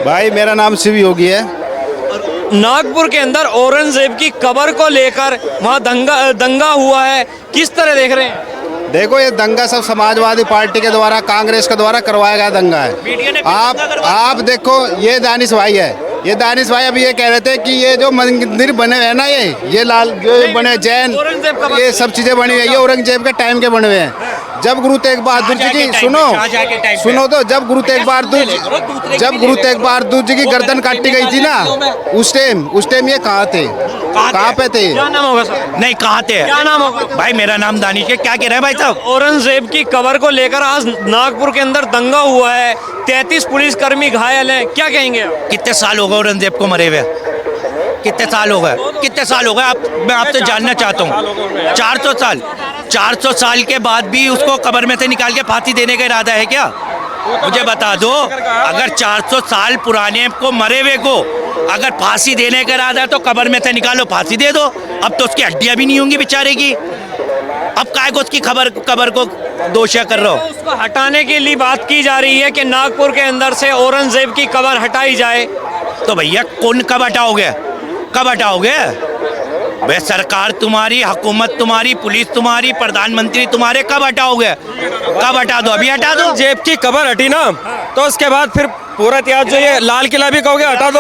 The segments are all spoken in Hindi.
भाई मेरा नाम शिव योगी है। नागपुर के अंदर औरंगजेब की कब्र को लेकर वहाँ दंगा हुआ है, किस तरह देख रहे हैं? देखो ये दंगा सब समाजवादी पार्टी के द्वारा, कांग्रेस के द्वारा करवाया गया दंगा है। आप देखो ये दानिश भाई है, ये दानिश भाई अभी ये कह रहे थे कि ये जो मंदिर बने हुए हैं ना, ये लाल जो बने जैन, ये सब चीजें बनी हुई है, ये औरंगजेब के टाइम के बने हुए हैं। जब गुरु तेग बहादुर जी की सुनो तो जब गुरु तेग बहादुर जी की गर्दन काटी गई थी ना, उस टाइम ये कहाँ थे, कहाँ पे थे? क्या नाम होगा सर? नहीं, कहाँ थे? क्या नाम होगा भाई मेरा नाम दानिश है। क्या कह रहे हैं भाई साहब? औरंगजेब की कब्र को लेकर आज नागपुर के अंदर दंगा हुआ है, 33 पुलिसकर्मी घायल हैं, क्या कहेंगे आप? कितने साल हो गए औरंगजेब को मरे हुए? कितने साल हो गए? मैं आपसे जानना चाहता हूँ। 400 साल के बाद भी उसको कब्र में से निकाल के फांसी देने का इरादा है क्या? मुझे बता दो। अगर 400 साल पुराने को मरे हुए को अगर फांसी देने का इरादा है तो कब्र में से निकालो, फांसी दे दो। अब तो उसकी हड्डियां भी नहीं होंगी बेचारे की। अब काय को उसकी कब्र को दोषिया कर रहे हो? उसको हटाने के लिए बात की जा रही है कि नागपुर के अंदर से औरंगजेब की कब्र हटाई जाए। तो भैया कब हटाओगे? वे सरकार तुम्हारी, हुकूमत तुम्हारी, पुलिस तुम्हारी, प्रधानमंत्री तुम्हारे, कब हटाओगे? कब हटा दो? अभी हटा दो। जेब की कब्र हटी ना, तो उसके बाद फिर पूरा इतिहास जो ये लाल किला भी कहोगे हटा दो,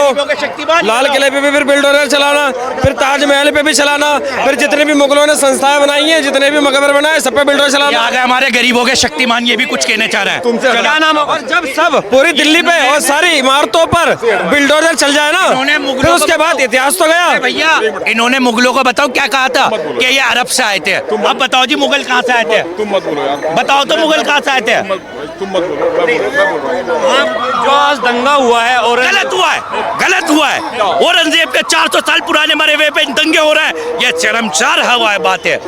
लाल किले पे भी फिर बिल्डोजर चलाना, फिर ताजमहल पे भी चलाना, फिर जितने भी मुगलों ने संस्थाएं बनाई हैं, जितने भी मकबर बनाए, सब पे बिल्डोजर चलाना। आ गए हमारे गरीबों के शक्तिमान, ये भी कुछ कहने चाह रहे हैं। तुमसे क्या नाम है? और जब सब पूरी दिल्ली पे और सारी इमारतों पर बिल्डोजर चल जाए ना, फिर उसके बाद इतिहास तो गया। भैया इन्होंने मुगलों को बताओ क्या कहा था कि ये अरब से आए थे। अब बताओ जी मुगल कहाँ से आए थे? तुम मत बोलो यार, बताओ तो मुगल कहाँ से आए थे? तुम मत बोलो, मैं बोलो। जो आज दंगा हुआ है और गलत हुआ है। औरंगजेब के 400 साल पुराने मरे हुए पे दंगे हो रहे हैं, ये शर्मसार हवा है बात है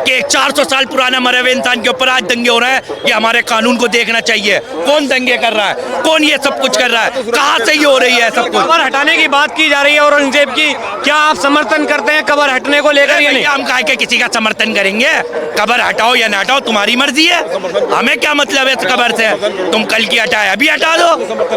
कि 400 साल पुराना मरे हुए इंसान के ऊपर आज दंगे हो रहे हैं। ये हमारे कानून को देखना चाहिए, कौन दंगे कर रहा है, कौन ये सब कुछ कर रहा है, कहाँ से ये हो रही है सब कुछ? कब्र हटाने की बात की जा रही है औरंगजेब की, क्या आप समर्थन करते हैं कब्र हटने को लेकर या नहीं? हम काहे के किसी का समर्थन करेंगे? कब्र हटाओ या ना हटाओ तुम्हारी मर्जी है, हमें क्या मतलब है इस कब्र से? तुम कल की हटाए अभी हटा दो,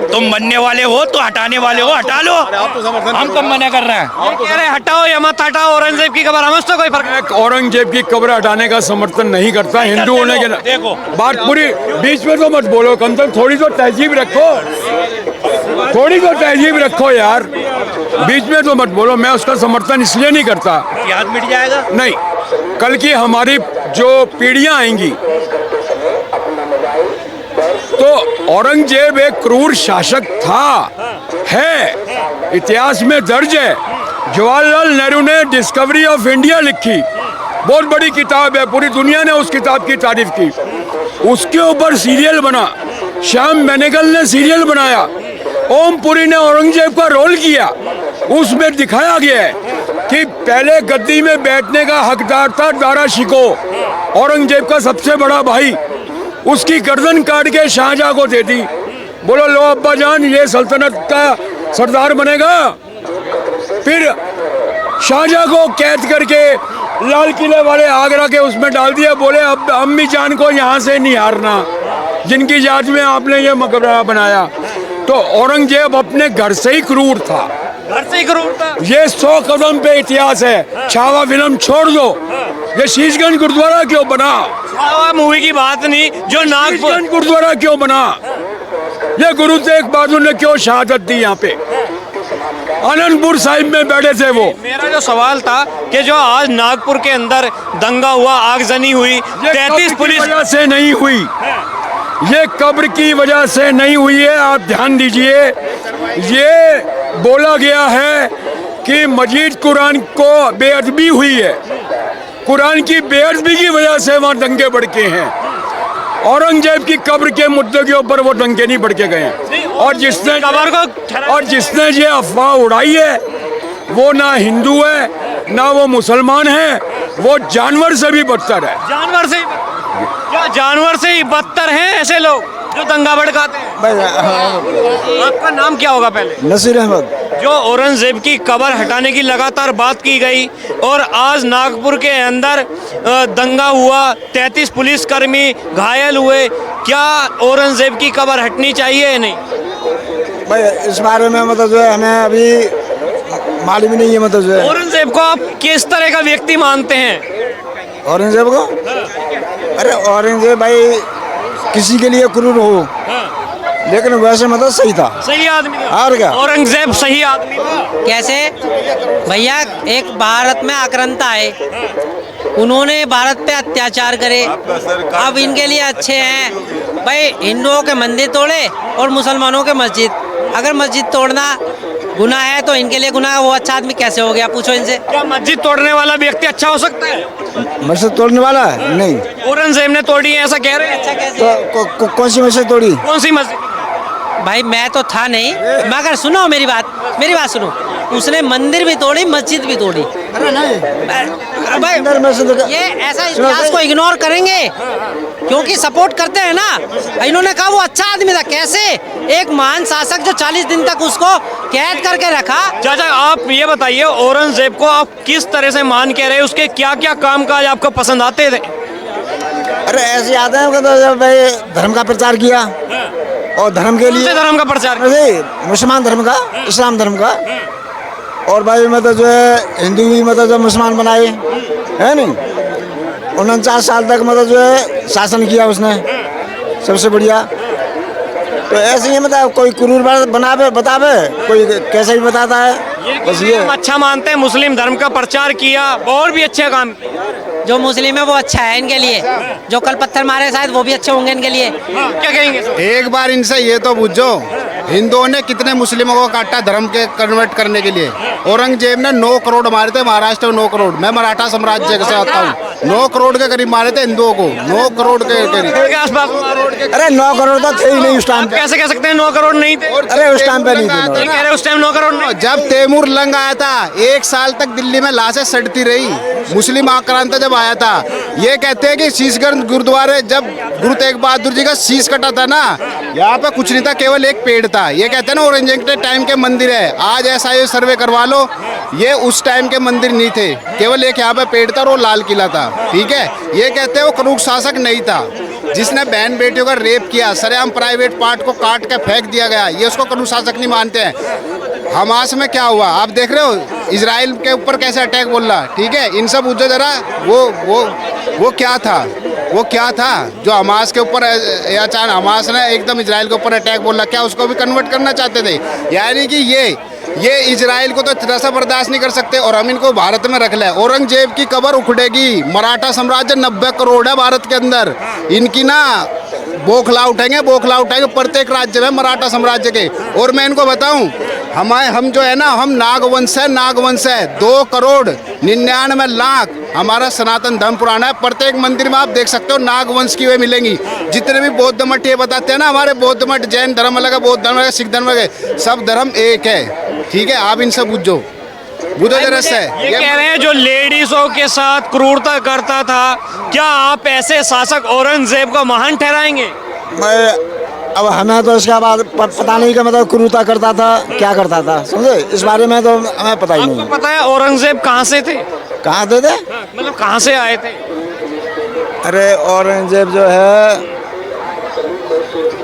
तुम बनने वाले हो तो हटाने वाले हो, हटा लो। हम कब मना कर रहे हैं? कह रहे हटाओ या मत हटाओ औरंगजेब की कब्र, हमें तो कोई फर्क नहीं। औरंगजेब की कब्र हटाने का समर्थन नहीं करता हिंदू होने के नाते। बात पूरी बीच में तो मत बोलो, कम से कम थोड़ी तो तहजीब रखो, यार बीच में तो मत बोलो। मैं उसका समर्थन इसलिए नहीं करता, याद मिट जाएगा नहीं, कल की हमारी जो पीढ़ियां आएंगी तो औरंगजेब एक क्रूर शासक था, है, इतिहास में दर्ज है। जवाहरलाल नेहरू ने डिस्कवरी ऑफ इंडिया लिखी, बहुत बड़ी किताब है, पूरी दुनिया ने उस किताब की तारीफ की। उसके ऊपर सीरियल बना, श्याम बेनेगल ने सीरियल बनाया, ओम पुरी ने औरंगजेब का रोल किया। उसमें दिखाया गया है कि पहले गद्दी में बैठने का हकदार था दारा शिकोह, औरंगजेब का सबसे बड़ा भाई। उसकी गर्दन काट के शाहजहां को दे दी, बोलो लो अब्बा जान ये सल्तनत का सरदार बनेगा। फिर शाहजहां को कैद करके लाल किले वाले आगरा के उसमें डाल दिया, बोले अब अम्मी जान को यहाँ से नहीं हारना, जिनकी याद में आपने ये मकबरा बनाया। तो औरंगजेब अपने घर से ही क्रूर था, ये 100 कदम पे इतिहास है। छावा फिल्म छोड़ दो, ये शीशगंज गुरुद्वारा क्यों बना? छावा मूवी की बात नहीं, जो नागपुर गुरुद्वारा क्यों बना? ये गुरु तेग बहादुर ने क्यों शहादत दी? यहाँ पे आनंदपुर साहिब में बैठे थे वो। मेरा जो सवाल था कि जो आज नागपुर के अंदर दंगा हुआ, आगजनी हुई, 33 पुलिस वजह से नहीं हुई, ये कब्र की वजह से नहीं हुई है। आप ध्यान दीजिए, ये बोला गया है कि मजीद कुरान को बेअदबी हुई है, कुरान की बेअदबी की वजह से वहाँ दंगे भड़के हैं। औरंगजेब की कब्र के मुद्दे के ऊपर वो दंगे नहीं भड़के गए हैं। और जिसने ये अफवाह उड़ाई है वो ना हिंदू है ना वो मुसलमान है, वो जानवर से भी बदतर है। जानवर से ही बदतर हैं ऐसे लोग जो दंगा भड़काते हैं। आपका नाम क्या होगा पहले? नसीर अहमद। जो औरंगजेब की कब्र हटाने की लगातार बात की गई और आज नागपुर के अंदर दंगा हुआ, 33 पुलिसकर्मी घायल हुए, क्या औरंगजेब की कब्र हटनी चाहिए या नहीं? भाई इस बारे में मतलब जो है हमें अभी मालूम ही नहीं है, मतलब जो है औरंगजेब को आप किस तरह का व्यक्ति मानते हैं? औरंगजेब को, अरे औरंगजेब भाई किसी के लिए क्रूर हो, लेकिन वैसे मतलब सही था। सही आदमी था। और क्या? औरंगजेब सही आदमी था। कैसे भैया, एक भारत में आक्रांता है, उन्होंने भारत पे अत्याचार करे, अब इनके लिए अच्छे हैं भाई। हिंदुओं के मंदिर तोड़े और मुसलमानों के मस्जिद, अगर मस्जिद तोड़ना गुनाह है तो इनके लिए गुनाह, वो अच्छा आदमी कैसे हो गया? पूछो इनसे। क्या मस्जिद तोड़ने वाला व्यक्ति अच्छा हो सकता है? मस्जिद तोड़ने वाला नहीं, औरंगजेब ने तोड़ी है ऐसा कह रहे हैं? अच्छा कैसे? तो कौन सी मस्जिद तोड़ी? कौन सी मस्जिद? भाई मैं तो था नहीं, मगर सुनो मेरी बात सुनो। उसने मंदिर भी तोड़ी, मस्जिद भी तोड़ी। अरे नहीं भाई अंदर मस्जिद ये ऐसा इतिहास को इग्नोर करेंगे क्योंकि सपोर्ट करते हैं ना। इन्होंने कहा वो अच्छा आदमी था। कैसे? एक महान शासक जो 40 दिन तक उसको कैद करके रखा। चाचा आप ये बताइए, औरंगजेब को आप किस तरह से मान के रहे, उसके क्या क्या काम काज आपको पसंद आते थे? अरे ऐसे आते हैं तो जब भाई धर्म का प्रचार किया और धर्म के कौन से लिए धर्म का प्रचार? अरे मुसलमान धर्म का, इस्लाम धर्म का, और भाई मतलब जो है हिंदू भी मतलब जो मुसलमान बनाए, है नहीं। 49 साल तक मतलब जो है शासन किया उसने, सबसे बढ़िया। तो ऐसे ही मतलब कोई क्रूर बनावे बतावे, कोई कैसे भी बताता है, बस ये। हम अच्छा मानते हैं, मुस्लिम धर्म का प्रचार किया और भी अच्छे काम किए। जो मुस्लिम है वो अच्छा है इनके लिए, जो कल पत्थर मारे शायद वो भी अच्छे होंगे इनके लिए। क्या कहेंगे सर? एक बार इनसे ये तो पूछो, हिंदुओं ने कितने मुस्लिमों को काटा धर्म के कन्वर्ट करने के लिए? औरंगजेब ने 9 करोड़ मारे थे महाराष्ट्र में, 9 करोड़। मैं मराठा साम्राज्य से आता हूँ, 9 करोड़ के करीब मारे थे हिंदुओं को, 9 करोड़ के करीब। के आसपास अरे 9 करोड़ तो थे ही नहीं उस टाइम पे। कैसे कह सकते हैं 9 करोड़ नहीं थे? अरे उस टाइम पे नहीं थे। ये कह रहे उस टाइम 9 करोड़ नहीं। जब तैमूर लंग आया था, 1 साल तक दिल्ली में लाशें सड़ती रही। मुस्लिम आक्रांता जब आया था, ये कहते हैं कि शीशगंज गुरुद्वारे जब गुरु तेग बहादुर जी का शीश कटा था ना, यहाँ पे कुछ नहीं था, केवल एक पेड़ था। ये कहते हैं ना औरंगजेब के टाइम के मंदिर है। आज ऐसा ये सर्वे करवा लो, ये उस टाइम के मंदिर नहीं थे, केवल एक यहाँ पे पेड़ था और वो लाल किला था। ठीक है, ये कहते हैं वो क्रूर शासक नहीं था जिसने बहन बेटियों का रेप किया, सरेआम प्राइवेट पार्ट को काट के फेंक दिया गया, ये उसको क्रूर शासक नहीं मानते हैं। हमास में क्या हुआ आप देख रहे हो, इजराइल के ऊपर कैसे अटैक बोल रहा। ठीक है, इन सब पूछो जरा, वो क्या था, वो क्या था जो हमास के ऊपर अचानक हमास ने एकदम इजराइल के ऊपर अटैक बोला, क्या उसको भी कन्वर्ट करना चाहते थे? यानी कि ये इजराइल को तो तरह से बर्दाश्त नहीं कर सकते और हम इनको भारत में रख ले। औरंगजेब की कब्र उखड़ेगी, मराठा साम्राज्य 90 करोड़ है भारत के अंदर, इनकी ना बौखला उठाएंगे प्रत्येक राज्य में मराठा साम्राज्य के। और मैं इनको बताऊं, हम जो है ना, हम नागवंश है 2 करोड़ 99 लाख हमारा सनातन धर्म पुराना है। प्रत्येक मंदिर में आप देख सकते हो नागवंश की वे मिलेंगी। जितने भी बौद्ध मठ ये बताते हैं ना, हमारे बौद्ध मठ, जैन धर्म अलग है, बौद्ध धर्म अलग है, सिख धर्म अलग है, सब धर्म एक है। ठीक है, आप इनसे बुझो जरा से। ये कह रहे हैं जो लेडीजों के साथ क्रूरता करता था, क्या आप ऐसे शासक औरंगजेब को महान ठहराएंगे? अब हमें तो इसका बाद पता नहीं कि मतलब क्रूरता करता था, क्या करता था, समझे? इस बारे में तो हमें पता ही नहीं। आपको पता है औरंगजेब कहाँ से थे? कहाँ थे? मतलब कहाँ से आए थे? अरे औरंगजेब जो है,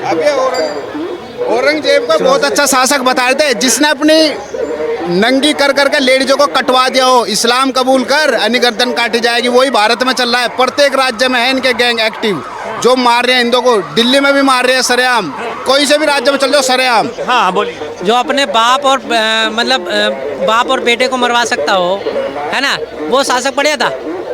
अब ये औरंगजेब को बहुत अच्छा शासक बताए थे, जिसने अपनी नंगी कर करके लेडीजों को कटवा दिया हो, इस्लाम कबूल कर अन्य गर्दन काटी जाएगी, वही भारत में चल रहा है। प्रत्येक राज्य में है इनके गैंग एक्टिव, जो मार रहे हैं हिंदुओं को, दिल्ली में भी मार रहे हैं सरेआम, कोई से भी राज्य में चल जाओ सरेआम। हाँ बोलिए। जो अपने बाप और बाप और बेटे को मरवा सकता हो, है ना, वो शासक बढ़िया था।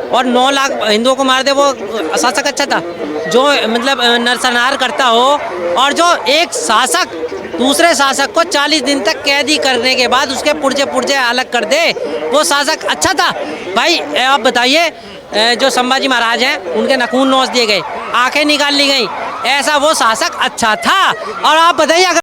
और 9 लाख हिंदुओं को मार दे, वो शासक अच्छा था। जो मतलब नरसंहार करता हो और जो एक शासक दूसरे शासक को 40 दिन तक कैदी करने के बाद उसके पुर्जे अलग कर दे, वो शासक अच्छा था। भाई आप बताइए, जो संभाजी महाराज हैं उनके नाखून नोच दिए गए, आंखें निकाल ली गई, ऐसा वो शासक अच्छा था? और आप बताइए